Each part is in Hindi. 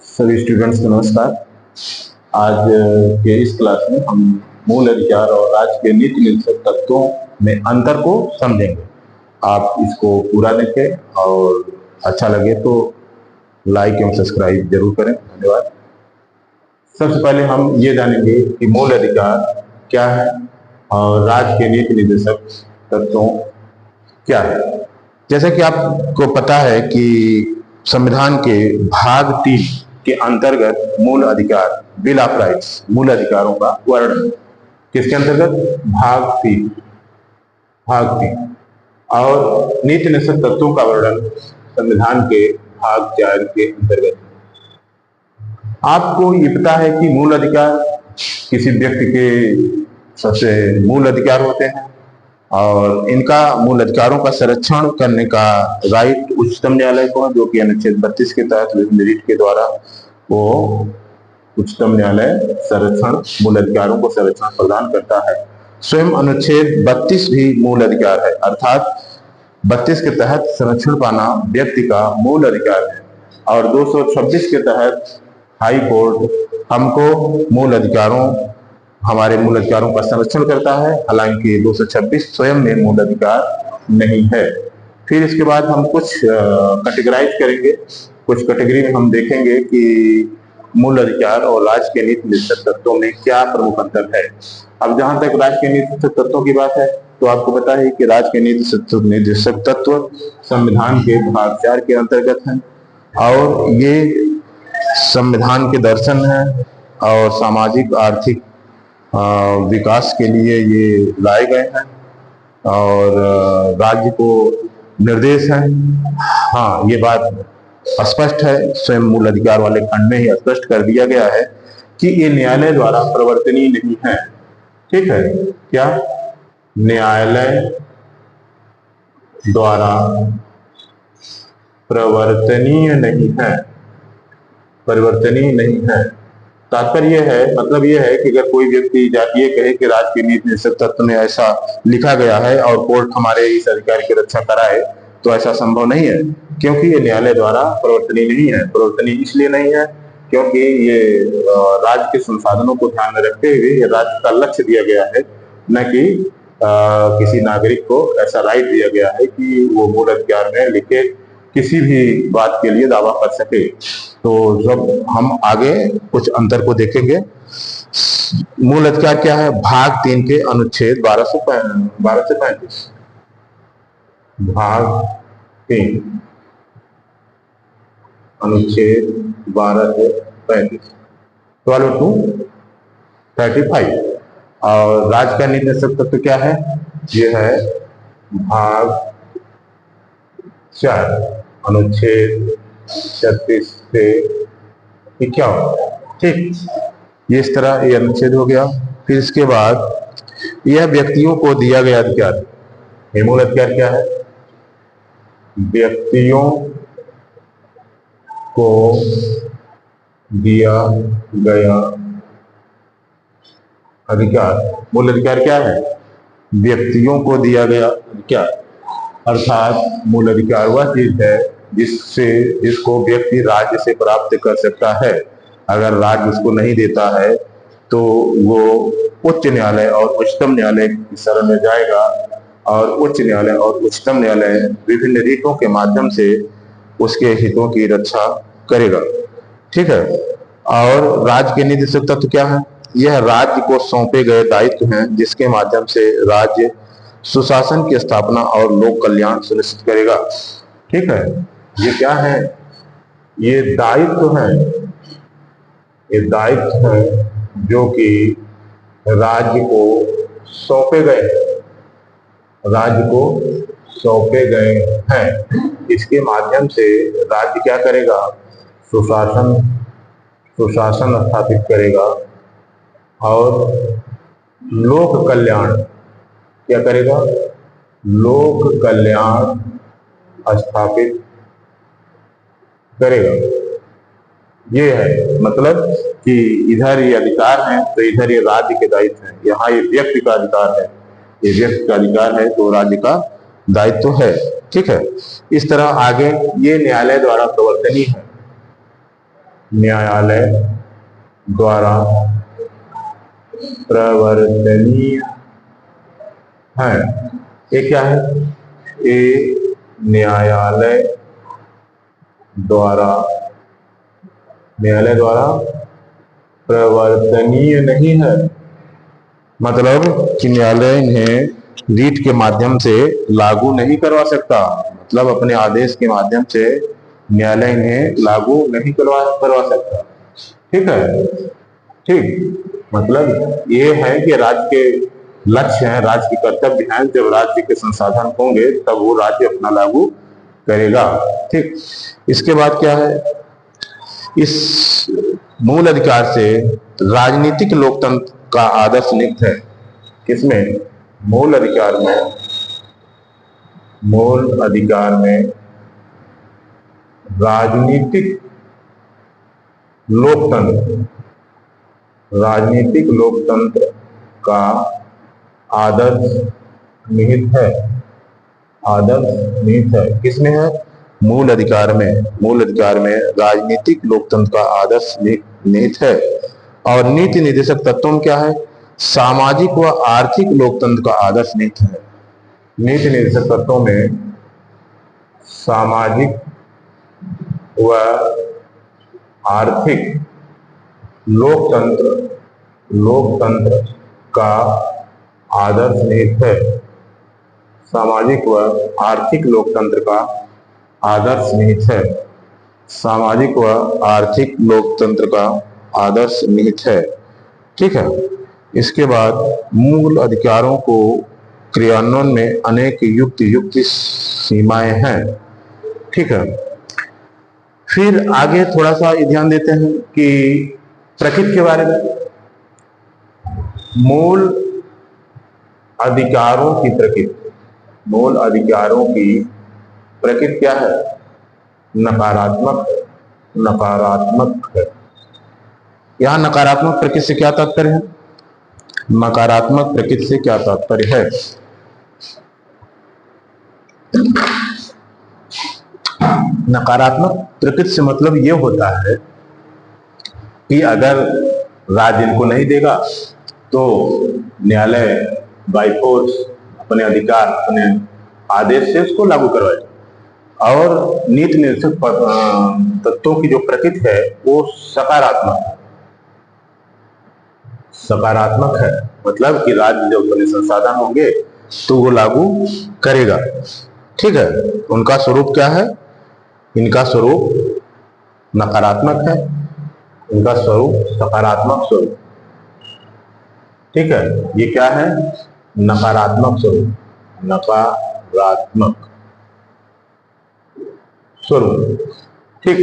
सभी स्टूडेंट्स को नमस्कार। आज के इस क्लास में हम मूल अधिकार और राज्य के नीति निर्देशक तत्वों में अंतर को समझेंगे। आप इसको पूरा देखें और अच्छा लगे तो लाइक एवं सब्सक्राइब जरूर करें। धन्यवाद। सबसे पहले हम ये जानेंगे कि मूल अधिकार क्या है और राज्य के नीति निर्देशक तत्वों क्या है। जैसा कि आपको पता है कि संविधान के भाग 3 के अंतर्गत मूल अधिकार, बिल ऑफ राइट्स, मूल अधिकारों का वर्णन किसके अंतर्गत? भाग 3 और नीति निर्देशक तत्वों का वर्णन संविधान के भाग 4 के अंतर्गत। आपको ये पता है कि मूल अधिकार किसी व्यक्ति के सबसे मूल अधिकार होते हैं और इनका मूल अधिकारों का संरक्षण करने का राइट उच्चतम न्यायालय को है, जो कि अनुच्छेद 32 के तहत विभिन्न रीट के द्वारा वो उच्चतम न्यायालय संरक्षण मूल अधिकारों को संरक्षण प्रदान करता है। स्वयं अनुच्छेद 32 भी मूल अधिकार है, अर्थात 32 के तहत संरक्षण पाना व्यक्ति का मूल अधिकार है और 226 के तहत हाई कोर्ट हमको हमारे मूल अधिकारों का संरक्षण करता है, हालांकि 226 स्वयं में मूल अधिकार नहीं है। फिर इसके बाद हम कुछ कैटेगराइज करेंगे। कुछ कैटेगरी में हम देखेंगे कि मूल अधिकार और राज्य के नीति निर्देशक तत्वों में क्या प्रमुख अंतर है। अब जहां तक राज्य के नीति निर्देशक तत्वों की बात है तो आपको पता है कि राज्य के नीति निर्देशक तत्व संविधान के भाग 4 के अंतर्गत है और ये संविधान के दर्शन है और सामाजिक आर्थिक विकास के लिए ये लाए गए हैं और राज्य को निर्देश है। हाँ, ये बात स्पष्ट है, स्वयं मूल अधिकार वाले खंड में ही स्पष्ट कर दिया गया है कि ये न्यायालय द्वारा प्रवर्तनीय नहीं है। ठीक है, क्या न्यायालय द्वारा परिवर्तनीय नहीं है। तात्पर्य है, मतलब यह है कि अगर कोई व्यक्ति जाके कहे कि राज्य के नीति निर्देशक तत्व में ऐसा लिखा गया है और कोर्ट हमारे इस अधिकार की रक्षा कराए, तो ऐसा संभव नहीं है, क्योंकि ये न्यायालय द्वारा परिवर्तनीय नहीं है। परिवर्तनीय इसलिए नहीं है क्योंकि ये राज्य के संसाधनों को ध्यान में रखते हुए ये राज्य का लक्ष्य दिया गया है, न कि किसी नागरिक को ऐसा राइट दिया गया है कि वो मूल अधिकार में लिखे किसी भी बात के लिए दावा कर सके। तो जब हम आगे कुछ अंतर को देखेंगे, मूल अधिकार क्या है? भाग 3 के अनुच्छेद 12 से 35, भाग 3 अनुच्छेद 12 से 35, 12 to 35। और राज्य का नीति निर्देशक तत्व क्या है? यह है भाग 4 अनुच्छेद 36 से 51। ठीक, ये इस तरह ये अनुच्छेद हो गया। फिर इसके बाद यह व्यक्तियों को दिया गया अधिकार। ये मूल अधिकार क्या है? व्यक्तियों को दिया गया अधिकार। मूल अधिकार क्या है? व्यक्तियों को दिया गया अधिकार, अर्थात मूल अधिकार वह चीज है जिसको व्यक्ति राज्य से प्राप्त कर सकता है। अगर राज्य उसको नहीं देता है तो वो उच्च न्यायालय और उच्चतम न्यायालय की शरण में जाएगा और उच्च न्यायालय और उच्चतम न्यायालय विभिन्न रीतों के माध्यम से उसके हितों की रक्षा करेगा। ठीक है, और राज्य के नीति निर्देशक तत्व क्या है? यह राज्य को सौंपे गए दायित्व हैं जिसके माध्यम से राज्य सुशासन की स्थापना और लोक कल्याण सुनिश्चित करेगा। ठीक है, ये क्या है? ये दायित्व है, ये दायित्व है जो कि राज्य को सौंपे गए हैं। इसके माध्यम से राज्य क्या करेगा? सुशासन स्थापित करेगा और लोक कल्याण क्या करेगा? लोक कल्याण स्थापित करेगा। ये है मतलब कि इधर ये अधिकार है तो इधर ये राज्य के दायित्व है, यहाँ ये व्यक्ति का अधिकार है, ये व्यक्ति का अधिकार है तो राज्य का दायित्व है। ठीक है, इस तरह आगे ये न्यायालय द्वारा प्रवर्तनीय है। न्यायालय द्वारा प्रवर्तनीय है। ये क्या है? ये न्यायालय द्वारा प्रवर्तनीय नहीं है, मतलब कि न्यायालय इन्हें रीट के माध्यम से लागू नहीं करवा सकता, मतलब अपने आदेश के माध्यम से न्यायालय इन्हें लागू नहीं करवा सकता। ठीक है, ठीक, मतलब ये है कि राज्य के लक्ष्य हैं, राज्य के कर्तव्य हैं, जब राज्य के संसाधन होंगे तब वो राज्य अपना लागू करेगा। ठीक, इसके बाद क्या है? इस मूल अधिकार से राजनीतिक लोकतंत्र का आदर्श निहित है। किसमें? मूल अधिकार में राजनीतिक लोकतंत्र का आदर्श निहित है। किसमें है? मूल अधिकार में राजनीतिक लोकतंत्र का आदर्श निहित है। और नीति निर्देशक तत्वों में क्या है? सामाजिक व आर्थिक लोकतंत्र का आदर्श निहित है। नीति निर्देशक तत्वों में सामाजिक व आर्थिक लोकतंत्र का आदर्श निहित है। सामाजिक व आर्थिक लोकतंत्र का आदर्श निहित है। सामाजिक व आर्थिक लोकतंत्र का आदर्श निहित है। ठीक है, इसके बाद मूल अधिकारों को क्रियान्वयन में अनेक युक्त सीमाएं हैं। ठीक है, फिर आगे थोड़ा सा ध्यान देते हैं कि प्रकृति के बारे में। मूल अधिकारों की प्रकृति क्या है? नकारात्मक है। यहाँ नकारात्मक प्रकृति से क्या तात्पर्य है? नकारात्मक प्रकृति से क्या तात्पर्य है? नकारात्मक प्रकृति से मतलब ये होता है कि अगर राज्य इनको नहीं देगा तो न्यायालय बाय फोर्स अपने अधिकार, अपने आदेश से उसको लागू करवाए। और नीति निर्देशक तत्वों की जो प्रकृति है वो सकारात्मक है, मतलब कि राज्य जब अपने संसाधन होंगे तो वो लागू करेगा। ठीक है, उनका स्वरूप क्या है? इनका स्वरूप नकारात्मक है, इनका स्वरूप सकारात्मक स्वरूप। ठीक है, ये क्या है? नकारात्मक स्वरूप। ठीक,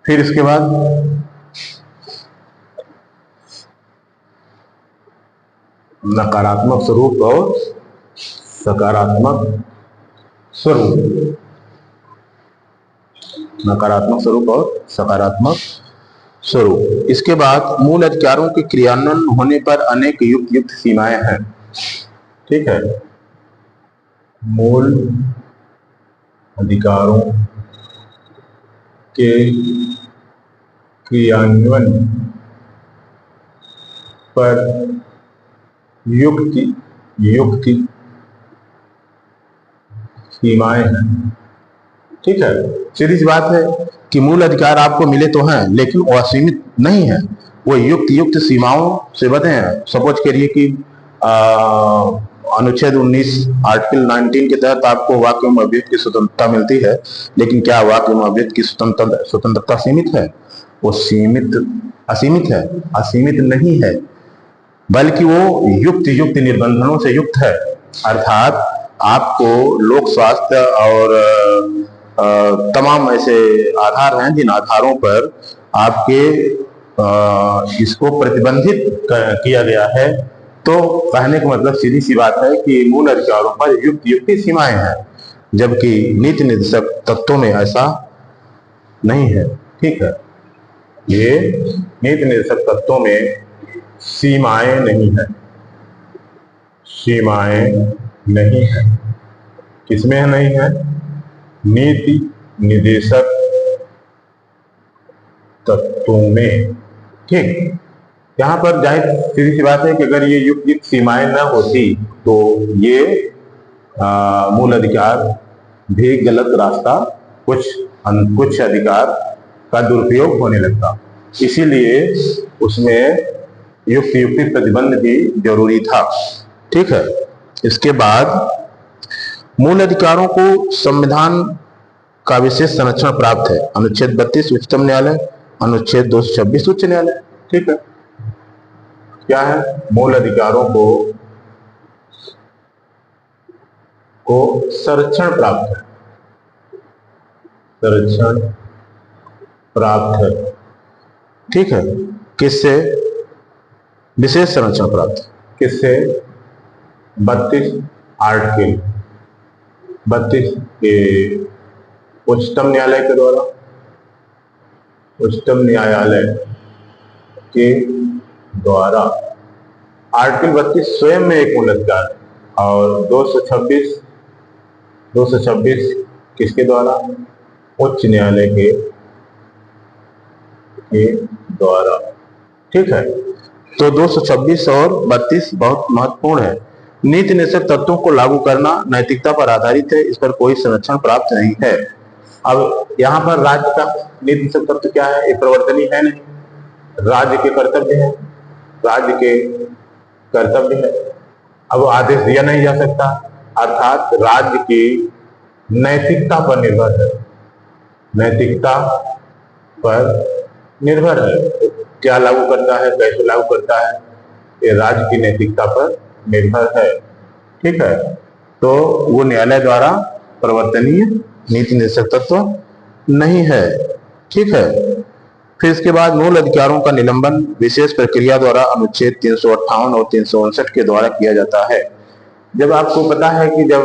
फिर इसके बाद नकारात्मक स्वरूप और सकारात्मक स्वरूप। नकारात्मक स्वरूप और सकारात्मक स्वरूप। इसके बाद मूल अधिकारों के क्रियान्वयन होने पर अनेक युक्त सीमाएं हैं। ठीक है, मूल अधिकारों के क्रियान्वयन पर युक्त सीमाएं हैं। ठीक है, सीधी सी बात है कि मूल अधिकार आपको मिले तो हैं, लेकिन वो असीमित नहीं है, वो युक्त सीमाओं से बंधे हैं। सपोज करिए कि अनुच्छेद 19 आर्टिकल 19 के तहत आपको वाक्य एवं अभिव्यक्ति की स्वतंत्रता मिलती है, लेकिन क्या वाक्य एवं अभिव्यक्ति की स्वतंत्रता सीमित है? वो असीमित है, असीमित नहीं है, बल्कि वो युक्त निर्बंधनों से युक्त है। अर्थात आपको लोक स्वास्थ्य और तमाम ऐसे आधार हैं जिन आधारों पर आपके इसको प्रतिबंधित किया गया है। तो कहने का मतलब सीधी सी बात है कि मूल अधिकारों पर युक्त सीमाएं हैं, जबकि नीति निर्देशक तत्वों में ऐसा नहीं है। ठीक है, ये नीति निर्देशक तत्वों में सीमाएं नहीं है। किसमें नहीं है? नीति निर्देशक तत्वों में। ठीक, यहाँ पर जाहिर सीधी सी बात है कि अगर ये युक्त सीमाएं न होती तो ये मूल अधिकार भी गलत रास्ता, कुछ अधिकार का दुरुपयोग होने लगता, इसीलिए उसमें युक्ति प्रतिबंध भी जरूरी था। ठीक है, इसके बाद मूल अधिकारों को संविधान का विशेष संरक्षण प्राप्त है। अनुच्छेद 32 उच्चतम न्यायालय, अनुच्छेद 226 उच्च न्यायालय। ठीक है, क्या है? मूल अधिकारों को संरक्षण प्राप्त है, संरक्षण प्राप्त है। ठीक है, किससे? विशेष संरक्षण प्राप्त किससे? 32 आर्टिकल 32 के उच्चतम न्यायालय के द्वारा, उच्चतम न्यायालय के द्वारा। आर्टिकल 32 स्वयं में एक मूल अधिकार है और 226 किसके द्वारा? उच्च न्यायालय के द्वारा। ठीक है, तो 226 और 32 बहुत महत्वपूर्ण है। नीति निषेध तत्वों को लागू करना नैतिकता पर आधारित है, इस पर कोई संरक्षण प्राप्त नहीं है। अब यहाँ पर राज्य का नीति निषेध तत्व क्या है? एक प्रवर्तनीय है नहीं, राज्य के कर्तव्य है, राज्य के कर्तव्य है। अब आदेश दिया नहीं जा सकता, अर्थात राज्य की नैतिकता पर निर्भर है, नैतिकता पर निर्भर है। क्या लागू करता है, कैसे लागू करता है, ये राज्य की नैतिकता पर निर्भर है। ठीक है, तो वो न्यायालय द्वारा प्रवर्तनीय नीति निषेध तत्व नहीं है। ठीक है, फिर इसके बाद मूल अधिकारों का निलंबन विशेष प्रक्रिया द्वारा अनुच्छेद 358 और 359 के द्वारा किया जाता है। जब आपको पता है कि जब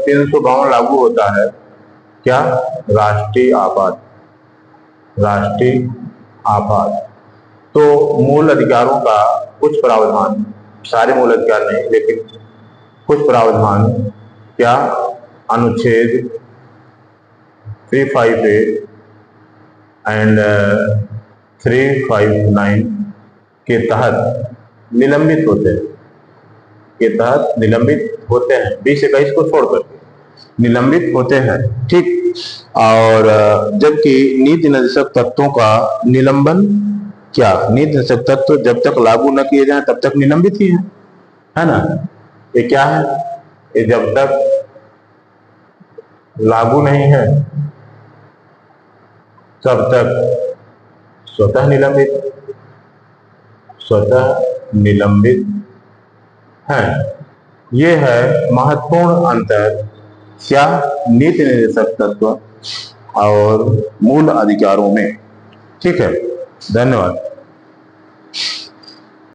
352 लागू होता है, क्या? राष्ट्रीय आपात, तो मूल अधिकारों का कुछ प्रावधान, सारे मूल अधिकार नहीं लेकिन कुछ प्रावधान, क्या? अनुच्छेद 358 एंड 359 के तहत निलंबित होते हैं, 20-21 को छोड़ करके निलंबित होते हैं। ठीक, और जबकि नीति निषेध तत्वों का निलंबन, क्या? नीति निषेध तत्व जब तक लागू न किए जाएं तब तक निलंबित ही है ना? ये क्या है? ये जब तक लागू नहीं है तब तक स्वतः निलंबित है। ये है महत्वपूर्ण अंतर, क्या? नीति निषेध तत्व और मूल अधिकारों में। ठीक है, धन्यवाद।